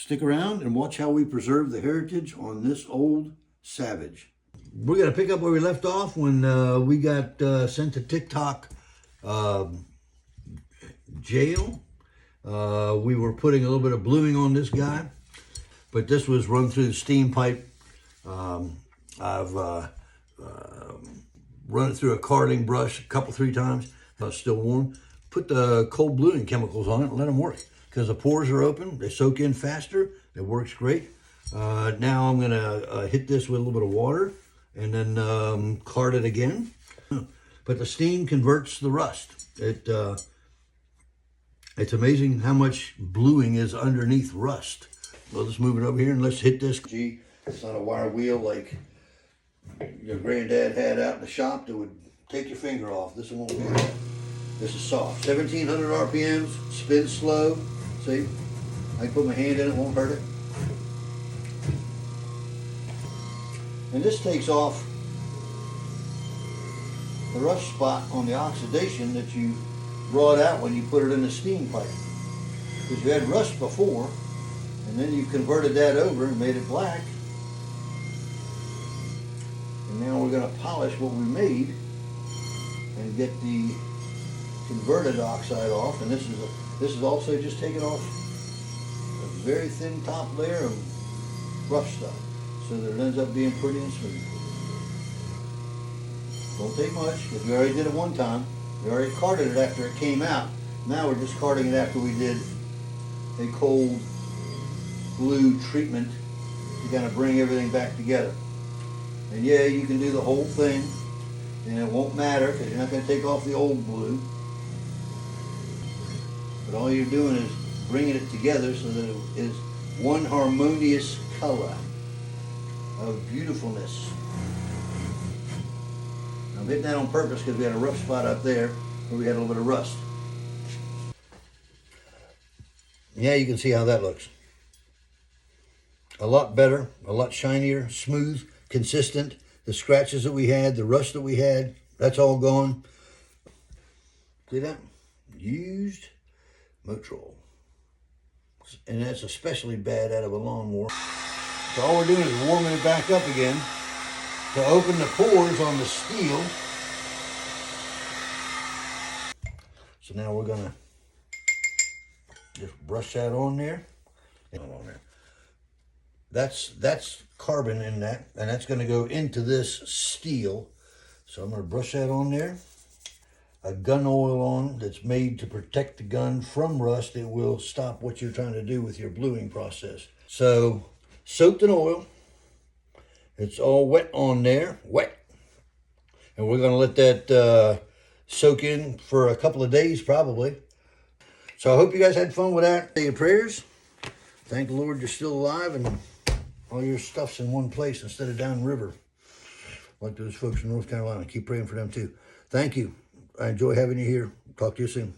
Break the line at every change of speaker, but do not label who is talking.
Stick around and watch how we preserve the heritage on this old Savage. We're going to pick up where we left off when we got sent to TikTok jail. We were putting a little bit of bluing on this guy, but this was run through the steam pipe. I've run it through a carding brush a couple, 3 times. It's still warm. Put the cold bluing chemicals on it and let them work, because the pores are open. They soak in faster. It works great. Now I'm going to hit this with a little bit of water and then card it again. But the steam converts the rust. It's amazing how much bluing is underneath rust. Well, let's move it over here and let's hit this. Gee, it's not a wire wheel like your granddad had out in the shop that would take your finger off. This one won't be. This is soft. 1700 RPMs, spins slow. See, I can put my hand in it, won't hurt it. And this takes off the rust spot on the oxidation that you brought out when you put it in the steam pipe. Because you had rust before, and then you converted that over and made it black. And now we're going to polish what we made and get the converted oxide off. And this is also just taking off a very thin top layer of rough stuff, so that it ends up being pretty and smooth. Don't take much, because we already did it one time. We already carded it after it came out. Now we're just carding it after we did a cold glue treatment to kind of bring everything back together. And yeah, you can do the whole thing, and it won't matter because you're not going to take off the old glue. But all you're doing is bringing it together so that it is one harmonious color of beautifulness. I'm hitting that on purpose because we had a rough spot up there where we had a little bit of rust. Yeah, you can see how that looks. A lot better, a lot shinier, smooth, consistent. The scratches that we had, the rust that we had, that's all gone. See that? Used Motrol. And that's especially bad out of a lawnmower. So all we're doing is warming it back up again to open the pores on the steel. So now we're gonna just brush that on there. That's carbon in that, and that's gonna go into this steel. So I'm gonna brush that on there. A gun oil on that's made to protect the gun from rust. It will stop what you're trying to do with your bluing process. So soaked in oil. It's all wet on there, wet. And we're gonna let that soak in for a couple of days probably. So I hope you guys had fun with that. Say your prayers. Thank the Lord you're still alive and all your stuff's in one place instead of downriver. Like those folks in North Carolina. Keep praying for them too. Thank you. I enjoy having you here. Talk to you soon.